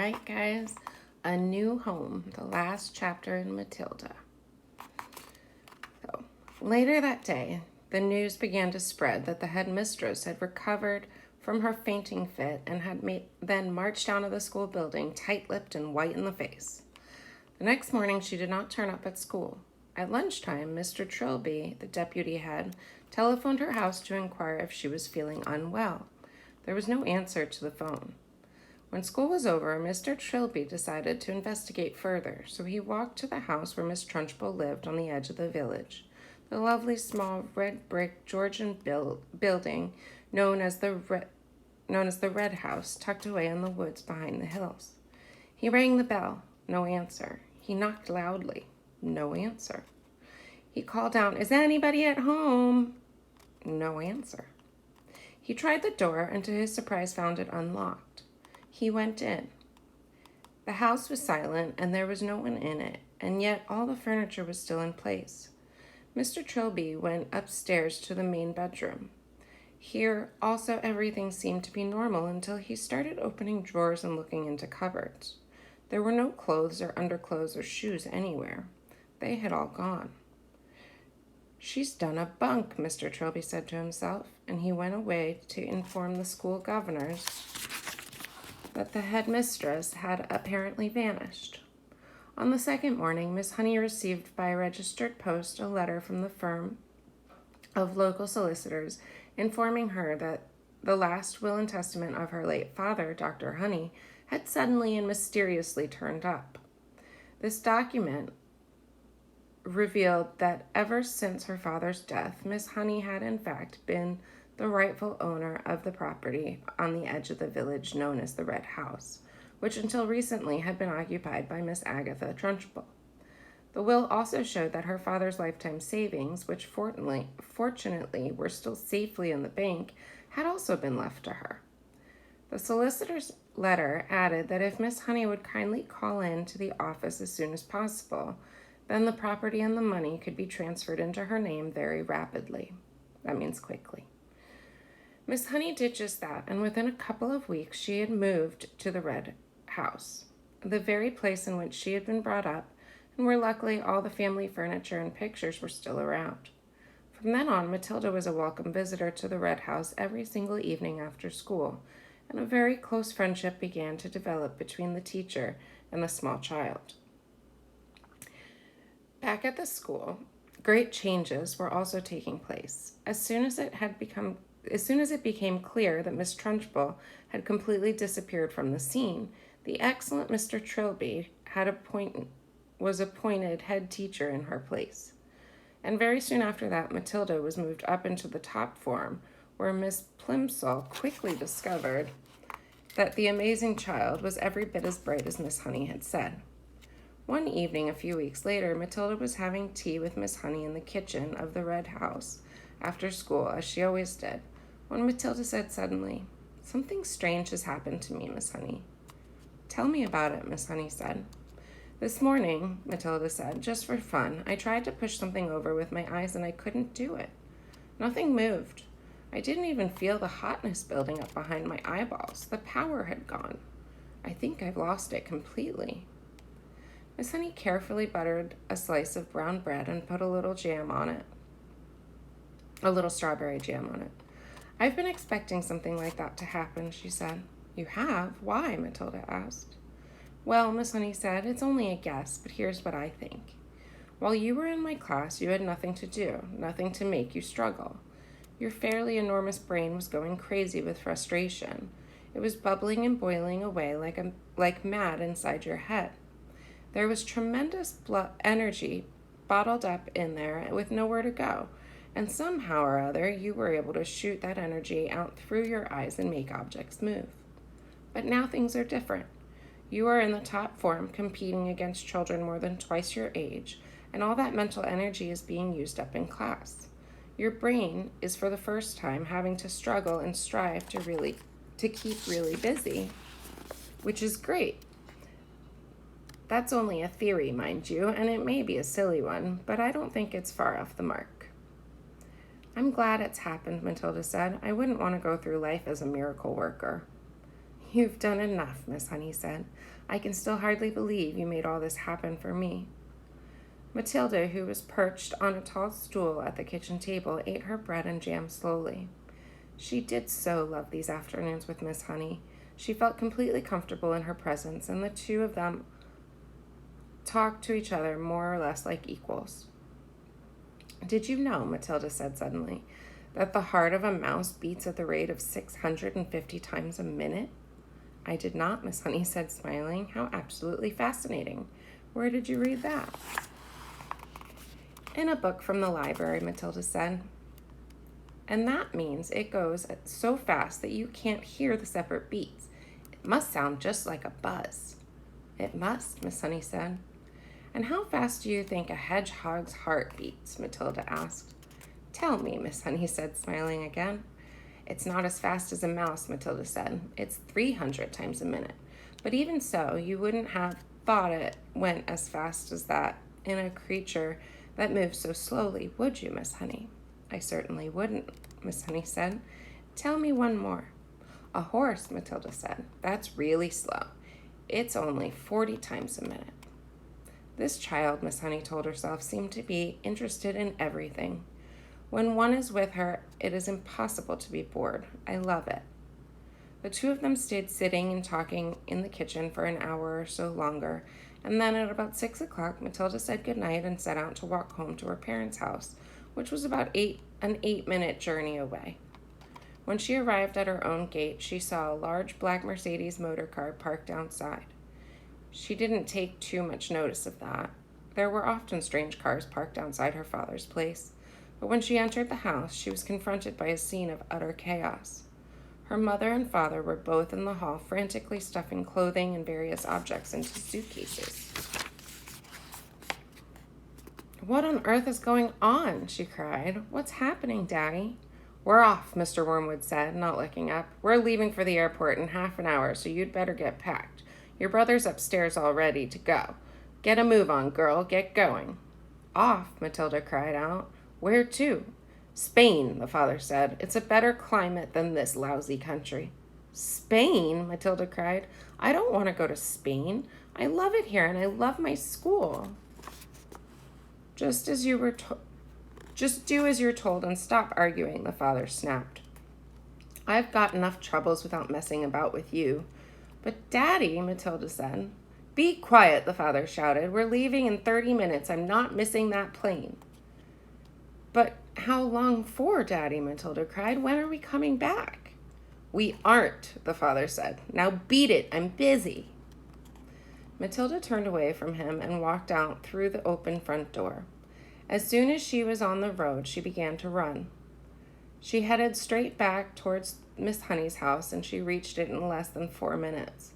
right, guys, a new home, the last chapter in Matilda. So, later that day, the news began to spread that the headmistress had recovered from her fainting fit and had then marched out of the school building tight-lipped and white in the face. The next morning, she did not turn up at school. At lunchtime, Mr. Trilby, the deputy head, telephoned her house to inquire if she was feeling unwell. There was no answer to the phone. When school was over, Mr. Trilby decided to investigate further, so he walked to the house where Miss Trunchbull lived on the edge of the village. The lovely small red brick Georgian building known as the Red House, tucked away in the woods behind the hills. He rang the bell. No answer. He knocked loudly. No answer. He called out, "Is anybody at home?" No answer. He tried the door and to his surprise found it unlocked. He went in. The house was silent and there was no one in it, and yet all the furniture was still in place. Mr. Trilby went upstairs to the main bedroom. Here also everything seemed to be normal until he started opening drawers and looking into cupboards. There were no clothes or underclothes or shoes anywhere. They had all gone. "She's done a bunk," Mr. Trilby said to himself, and he went away to inform the school governors that the headmistress had apparently vanished. On the second morning, Miss Honey received by registered post a letter from the firm of local solicitors informing her that the last will and testament of her late father, Dr. Honey, had suddenly and mysteriously turned up. This document revealed that ever since her father's death, Miss Honey had in fact been the rightful owner of the property on the edge of the village known as the Red House, which until recently had been occupied by Miss Agatha Trunchbull. The will also showed that her father's lifetime savings, which fortunately were still safely in the bank, had also been left to her. The solicitor's letter added that if Miss Honey would kindly call in to the office as soon as possible, then the property and the money could be transferred into her name very rapidly. That means quickly. Miss Honey did just that, and within a couple of weeks she had moved to the Red House, the very place in which she had been brought up, and where luckily all the family furniture and pictures were still around. From then on, Matilda was a welcome visitor to the Red House every single evening after school, and a very close friendship began to develop between the teacher and the small child. Back at the school, great changes were also taking place. As soon as it became clear that Miss Trunchbull had completely disappeared from the scene, the excellent Mr. Trilby was appointed head teacher in her place. And very soon after that, Matilda was moved up into the top form, where Miss Plimsoll quickly discovered that the amazing child was every bit as bright as Miss Honey had said. One evening, a few weeks later, Matilda was having tea with Miss Honey in the kitchen of the Red House after school, as she always did, when Matilda said suddenly, "Something strange has happened to me, Miss Honey." "Tell me about it," Miss Honey said. "This morning," Matilda said, "just for fun, I tried to push something over with my eyes and I couldn't do it. Nothing moved. I didn't even feel the hotness building up behind my eyeballs. The power had gone. I think I've lost it completely." Miss Honey carefully buttered a slice of brown bread and put a little strawberry jam on it. "I've been expecting something like that to happen," she said. "You have? Why?" Matilda asked. "Well," Miss Honey said, "it's only a guess, but here's what I think. While you were in my class, you had nothing to do, nothing to make you struggle. Your fairly enormous brain was going crazy with frustration. It was bubbling and boiling away like mad inside your head. There was tremendous energy bottled up in there with nowhere to go, and somehow or other you were able to shoot that energy out through your eyes and make objects move. But now things are different. You are in the top form competing against children more than twice your age, and all that mental energy is being used up in class. Your brain is for the first time having to struggle and strive to keep really busy, which is great. That's only a theory, mind you, and it may be a silly one, but I don't think it's far off the mark." "I'm glad it's happened," Matilda said. "I wouldn't want to go through life as a miracle worker." You've done enough, Miss Honey said. I can still hardly believe you made all this happen for me. Matilda, who was perched on a tall stool at the kitchen table, ate her bread and jam slowly. She did so love these afternoons with Miss Honey. She felt completely comfortable in her presence, and the two of them talked to each other more or less like equals. Did you know, Matilda said suddenly, that the heart of a mouse beats at the rate of 650 times a minute? I did not, Miss Honey said, smiling. How absolutely fascinating. Where did you read that? In a book from the library, Matilda said. And that means it goes so fast that you can't hear the separate beats. It must sound just like a buzz. It must, Miss Honey said. And how fast do you think a hedgehog's heart beats? Matilda asked. Tell me, Miss Honey said, smiling again. It's not as fast as a mouse, Matilda said. It's 300 times a minute. But even so, you wouldn't have thought it went as fast as that in a creature that moves so slowly, would you, Miss Honey? I certainly wouldn't, Miss Honey said. Tell me one more. A horse, Matilda said. That's really slow. It's only 40 times a minute. This child, Miss Honey told herself, seemed to be interested in everything. When one is with her, it is impossible to be bored. I love it. The two of them stayed sitting and talking in the kitchen for an hour or so longer, and then at about 6 o'clock, Matilda said goodnight and set out to walk home to her parents' house, which was about an 8-minute journey away. When she arrived at her own gate, she saw a large black Mercedes motor car parked outside. She didn't take too much notice of that. There were often strange cars parked outside her father's place, but when she entered the house, she was confronted by a scene of utter chaos. Her mother and father were both in the hall, frantically stuffing clothing and various objects into suitcases. What on earth is going on? She cried. What's happening, Daddy? We're off, Mr. Wormwood said, not looking up. We're leaving for the airport in half an hour, so you'd better get packed. Your brother's upstairs all ready to go. Get a move on, girl. Get going. Off, Matilda cried out. Where to? Spain, the father said. It's a better climate than this lousy country. Spain? Matilda cried. I don't want to go to Spain. I love it here, and I love my school. Just do as you're told and stop arguing, the father snapped. I've got enough troubles without messing about with you. But Daddy, Matilda said. Be quiet, the father shouted. We're leaving in 30 minutes. I'm not missing that plane. But how long for, Daddy? Matilda cried. When are we coming back? We aren't, the father said. Now beat it. I'm busy. Matilda turned away from him and walked out through the open front door. As soon as she was on the road, she began to run. She headed straight back towards Miss Honey's house, and she reached it in less than 4 minutes.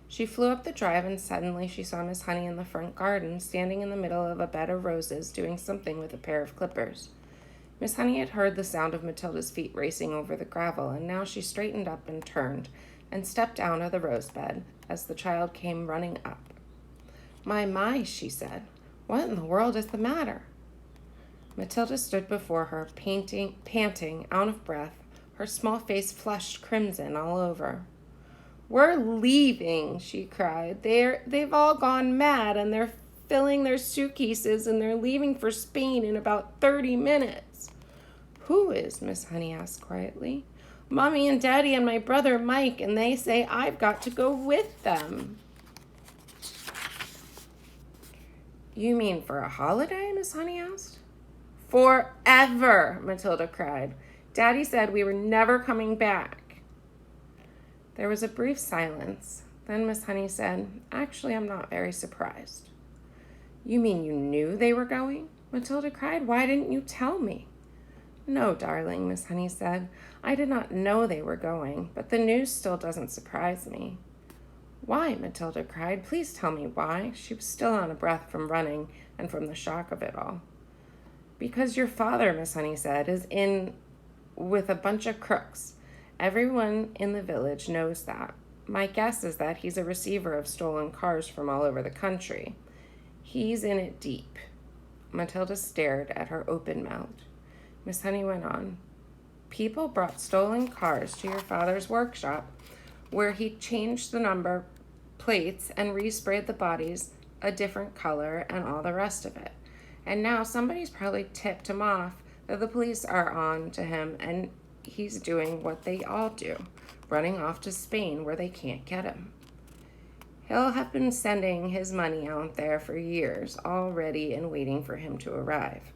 She flew up the drive, and suddenly she saw Miss Honey in the front garden, standing in the middle of a bed of roses, doing something with a pair of clippers. Miss Honey had heard the sound of Matilda's feet racing over the gravel, and now she straightened up and turned, and stepped out of the rose bed as the child came running up. My, she said. What in the world is the matter? Matilda stood before her, panting, out of breath, her small face flushed crimson all over. We're leaving, she cried. They've all gone mad, and they're filling their suitcases, and they're leaving for Spain in about 30 minutes. Who is? Miss Honey asked quietly. Mommy and Daddy and my brother Mike, and they say I've got to go with them. You mean for a holiday? Miss Honey asked. Forever, Matilda cried. Daddy said we were never coming back. There was a brief silence. Then Miss Honey said, Actually, I'm not very surprised. You mean you knew they were going? Matilda cried. Why didn't you tell me? No, darling, Miss Honey said. I did not know they were going, but the news still doesn't surprise me. Why? Matilda cried. Please tell me why. She was still out of breath from running and from the shock of it all. Because your father, Miss Honey said, is in with a bunch of crooks. Everyone in the village knows that. My guess is that he's a receiver of stolen cars from all over the country. He's in it deep. Matilda stared at her open mouth. Miss Honey went on. People brought stolen cars to your father's workshop where he changed the number plates and resprayed the bodies a different color and all the rest of it. And now somebody's probably tipped him off that the police are on to him, and he's doing what they all do, running off to Spain where they can't get him. He'll have been sending his money out there for years, all ready and waiting for him to arrive.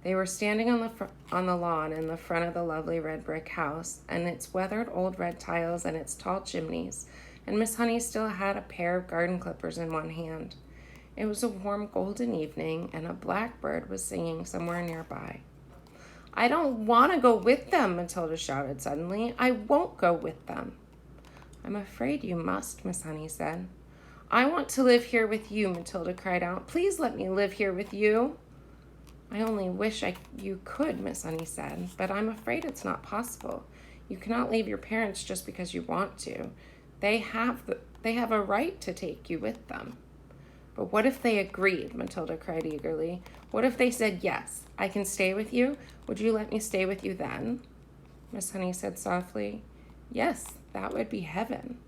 They were standing on the lawn in the front of the lovely red brick house, and its weathered old red tiles and its tall chimneys, and Miss Honey still had a pair of garden clippers in one hand. It was a warm golden evening, and a blackbird was singing somewhere nearby. "I don't want to go with them," Matilda shouted suddenly. "I won't go with them." "I'm afraid you must," Miss Honey said. "I want to live here with you," Matilda cried out. "Please let me live here with you." "I only wish you could," Miss Honey said, "but I'm afraid it's not possible. You cannot leave your parents just because you want to. They have a right to take you with them." "But what if they agreed?" Matilda cried eagerly. "What if they said, 'Yes, I can stay with you'? Would you let me stay with you then?" Miss Honey said softly, "Yes, that would be heaven."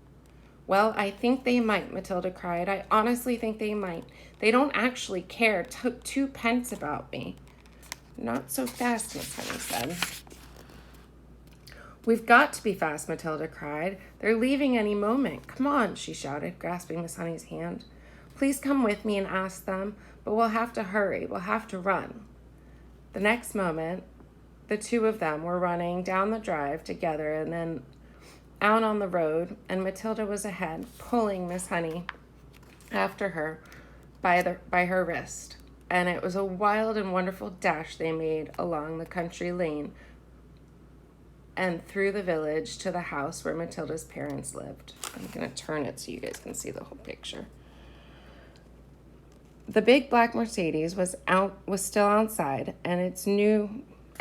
"Well, I think they might," Matilda cried. "I honestly think they might. They don't actually care two pence about me." "Not so fast," Miss Honey said. "We've got to be fast," Matilda cried. "They're leaving any moment. Come on," she shouted, grasping Miss Honey's hand. "Please come with me and ask them, but we'll have to hurry. We'll have to run." The next moment, the two of them were running down the drive together and then out on the road, and Matilda was ahead, pulling Miss Honey after her by her wrist. And it was a wild and wonderful dash they made along the country lane and through the village to the house where Matilda's parents lived. I'm going to turn it so you guys can see the whole picture. The big black Mercedes was still outside, and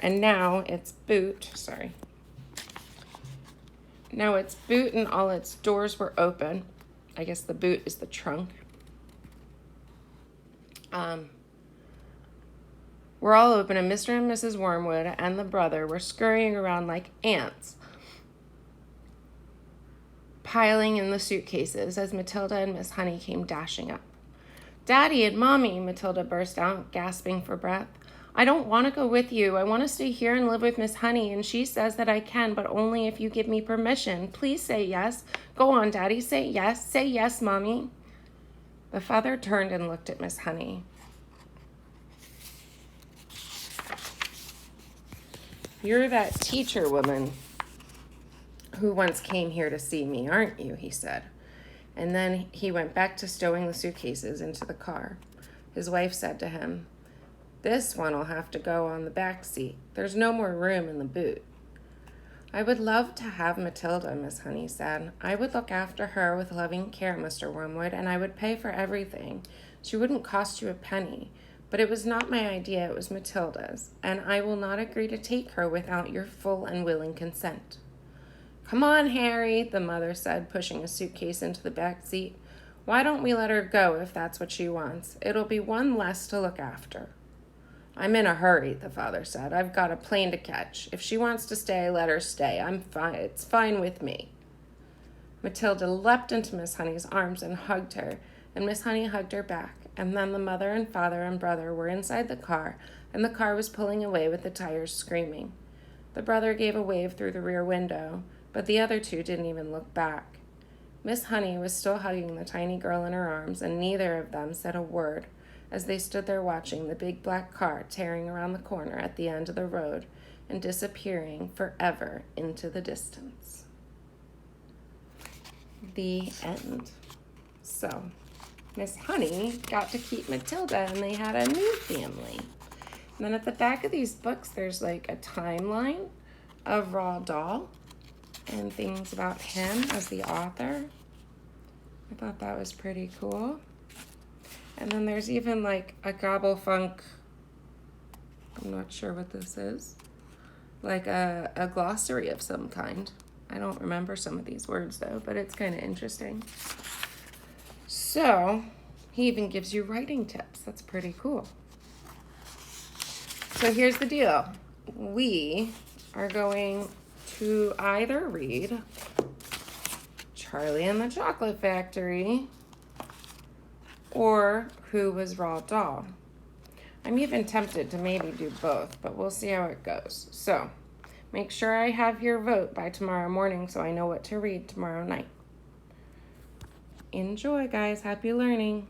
now its boot and all its doors were open. I guess the boot is the trunk. Were all open, and Mr. and Mrs. Wormwood and the brother were scurrying around like ants, piling in the suitcases as Matilda and Miss Honey came dashing up. "Daddy and Mommy," Matilda burst out, gasping for breath. "I don't want to go with you. I want to stay here and live with Miss Honey, and she says that I can, but only if you give me permission. Please say yes. Go on, Daddy, say yes. Say yes, Mommy." The father turned and looked at Miss Honey. "You're that teacher woman who once came here to see me, aren't you?" he said. And then he went back to stowing the suitcases into the car. His wife said to him, "This one'll have to go on the back seat. There's no more room in the boot." "I would love to have Matilda," Miss Honey said. "I would look after her with loving care, Mr. Wormwood, and I would pay for everything. She wouldn't cost you a penny. But it was not my idea, it was Matilda's, and I will not agree to take her without your full and willing consent." "Come on, Harry," the mother said, pushing a suitcase into the back seat. "Why don't we let her go if that's what she wants? It'll be one less to look after." "I'm in a hurry," the father said. "I've got a plane to catch. If she wants to stay, let her stay. I'm fine. It's fine with me." Matilda leapt into Miss Honey's arms and hugged her, and Miss Honey hugged her back. And then the mother and father and brother were inside the car, and the car was pulling away with the tires screaming. The brother gave a wave through the rear window, but the other two didn't even look back. Miss Honey was still hugging the tiny girl in her arms, and neither of them said a word as they stood there watching the big black car tearing around the corner at the end of the road and disappearing forever into the distance. The end. So, Miss Honey got to keep Matilda, and they had a new family. And then at the back of these books, there's like a timeline of Roald Dahl and things about him as the author. I thought that was pretty cool. And then there's even like a gobblefunk, I'm not sure what this is, like a glossary of some kind. I don't remember some of these words though, but it's kind of interesting. So, he even gives you writing tips. That's pretty cool. So here's the deal. We are going to either read Charlie and the Chocolate Factory, or Who Was Roald Dahl? I'm even tempted to maybe do both, but we'll see how it goes. So, make sure I have your vote by tomorrow morning so I know what to read tomorrow night. Enjoy, guys. Happy learning.